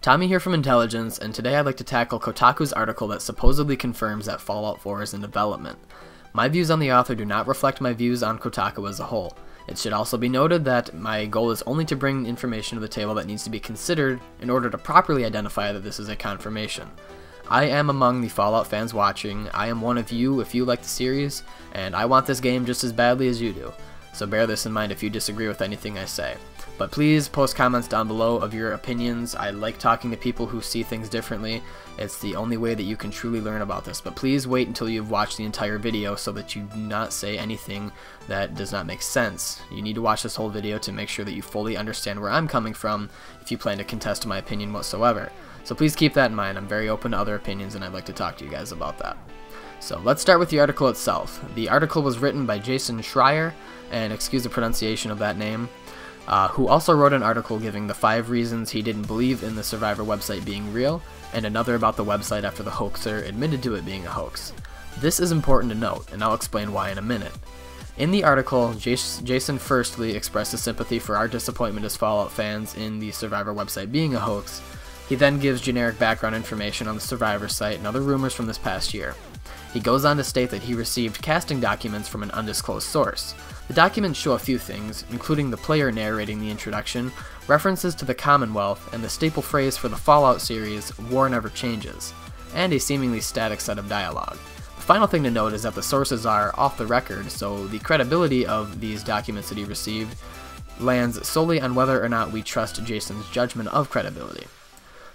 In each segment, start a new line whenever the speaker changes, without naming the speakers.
Tommy here from Intelligence, and today I'd like to tackle Kotaku's article that supposedly confirms that Fallout 4 is in development. My views on the author do not reflect my views on Kotaku as a whole. It should also be noted that my goal is only to bring information to the table that needs to be considered in order to properly identify that this is a confirmation. I am among the Fallout fans watching. I am one of you if you like the series, and I want this game just as badly as you do. So bear this in mind if you disagree with anything I say. But please post comments down below of your opinions. I like talking to people who see things differently. It's the only way that you can truly learn about this. But please wait until you've watched the entire video so that you do not say anything that does not make sense. You need to watch this whole video to make sure that you fully understand where I'm coming from if you plan to contest my opinion whatsoever. So please keep that in mind. I'm very open to other opinions and I'd like to talk to you guys about that. So let's start with the article itself. The article was written by Jason Schreier, and excuse the pronunciation of that name, who also wrote an article giving the 5 reasons he didn't believe in the Survivor website being real, and another about the website after the hoaxer admitted to it being a hoax. This is important to note, and I'll explain why in a minute. In the article, Jason firstly expresses sympathy for our disappointment as Fallout fans in the Survivor website being a hoax. He then gives generic background information on the Survivor site and other rumors from this past year. He goes on to state that he received casting documents from an undisclosed source. The documents show a few things, including the player narrating the introduction, references to the Commonwealth, and the staple phrase for the Fallout series, "War never changes," and a seemingly static set of dialogue. The final thing to note is that the sources are off the record, so the credibility of these documents that he received lands solely on whether or not we trust Jason's judgment of credibility.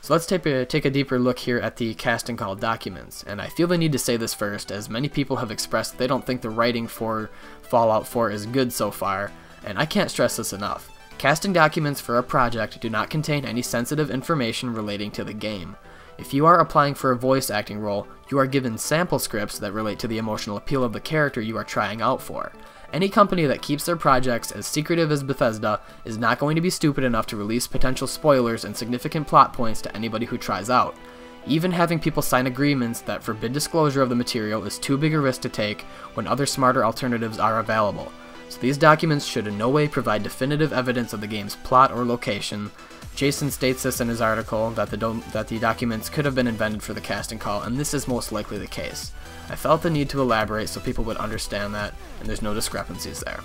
So let's take a deeper look here at the casting call documents, and I feel the need to say this first, as many people have expressed they don't think the writing for Fallout 4 is good so far, and I can't stress this enough. Casting documents for a project do not contain any sensitive information relating to the game. If you are applying for a voice acting role, you are given sample scripts that relate to the emotional appeal of the character you are trying out for. Any company that keeps their projects as secretive as Bethesda is not going to be stupid enough to release potential spoilers and significant plot points to anybody who tries out. Even having people sign agreements that forbid disclosure of the material is too big a risk to take when other smarter alternatives are available. So these documents should in no way provide definitive evidence of the game's plot or location. Jason states this in his article, that the documents could have been invented for the casting call, and this is most likely the case. I felt the need to elaborate so people would understand that, and there's no discrepancies there.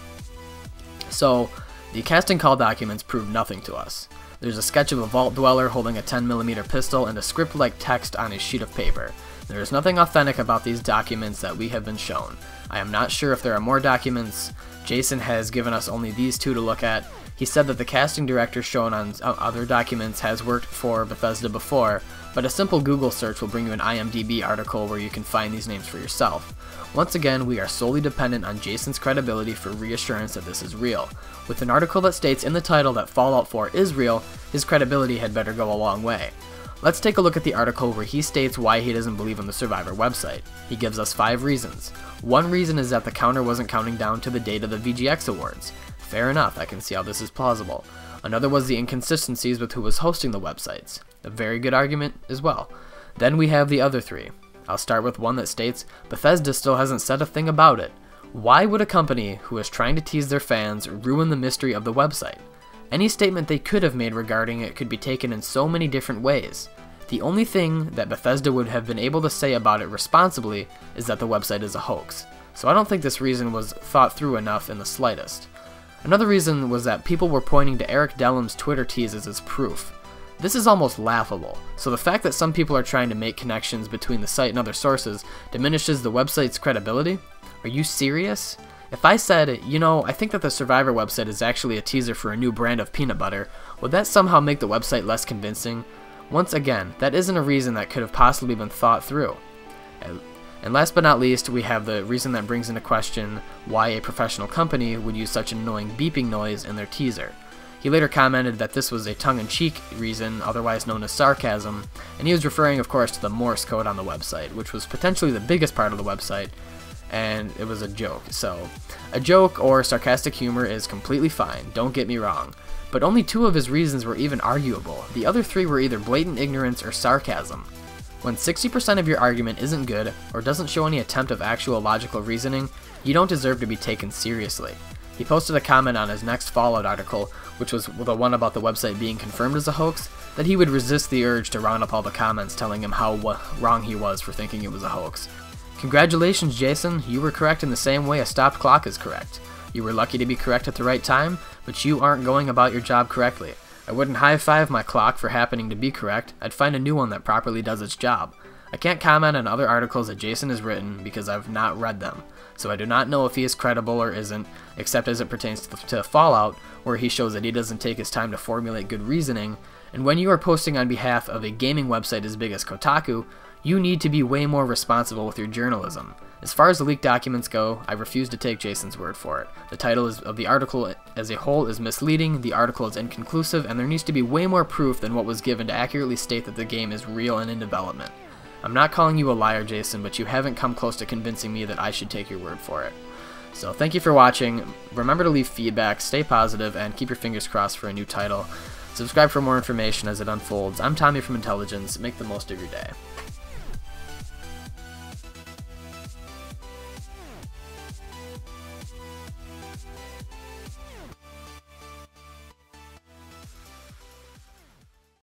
So, the casting call documents prove nothing to us. There's a sketch of a vault dweller holding a 10mm pistol and a script-like text on a sheet of paper. There is nothing authentic about these documents that we have been shown. I am not sure if there are more documents. Jason has given us only these 2 to look at. He said that the casting director shown on other documents has worked for Bethesda before, but a simple Google search will bring you an IMDb article where you can find these names for yourself. Once again, we are solely dependent on Jason's credibility for reassurance that this is real. With an article that states in the title that Fallout 4 is real, his credibility had better go a long way. Let's take a look at the article where he states why he doesn't believe in the Survivor website. He gives us 5 reasons. One reason is that the counter wasn't counting down to the date of the VGX Awards. Fair enough, I can see how this is plausible. Another was the inconsistencies with who was hosting the websites. A very good argument as well. Then we have the other 3. I'll start with one that states, Bethesda still hasn't said a thing about it. Why would a company who is trying to tease their fans ruin the mystery of the website? Any statement they could have made regarding it could be taken in so many different ways. The only thing that Bethesda would have been able to say about it responsibly is that the website is a hoax. So I don't think this reason was thought through enough in the slightest. Another reason was that people were pointing to Eric Dellum's Twitter teases as proof. This is almost laughable, so the fact that some people are trying to make connections between the site and other sources diminishes the website's credibility? Are you serious? If I said, you know, I think that the Survivor website is actually a teaser for a new brand of peanut butter, would that somehow make the website less convincing? Once again, that isn't a reason that could have possibly been thought through. And last but not least, we have the reason that brings into question why a professional company would use such an annoying beeping noise in their teaser. He later commented that this was a tongue-in-cheek reason, otherwise known as sarcasm, and he was referring, of course, to the Morse code on the website, which was potentially the biggest part of the website, and it was a joke. So, a joke or sarcastic humor is completely fine, don't get me wrong, but only 2 of his reasons were even arguable. The other 3 were either blatant ignorance or sarcasm. When 60% of your argument isn't good, or doesn't show any attempt of actual logical reasoning, you don't deserve to be taken seriously. He posted a comment on his next Fallout article, which was the one about the website being confirmed as a hoax, that he would resist the urge to round up all the comments telling him how wrong he was for thinking it was a hoax. Congratulations, Jason, you were correct in the same way a stopped clock is correct. You were lucky to be correct at the right time, but you aren't going about your job correctly. I wouldn't high-five my clock for happening to be correct, I'd find a new one that properly does its job. I can't comment on other articles that Jason has written because I've not read them, so I do not know if he is credible or isn't, except as it pertains to Fallout, where he shows that he doesn't take his time to formulate good reasoning, and when you are posting on behalf of a gaming website as big as Kotaku, you need to be way more responsible with your journalism. As far as the leaked documents go, I refuse to take Jason's word for it. The title of the article as a whole is misleading, the article is inconclusive, and there needs to be way more proof than what was given to accurately state that the game is real and in development. I'm not calling you a liar, Jason, but you haven't come close to convincing me that I should take your word for it. So thank you for watching, remember to leave feedback, stay positive, and keep your fingers crossed for a new title. Subscribe for more information as it unfolds. I'm Tommy from Intelligence, make the most of your day.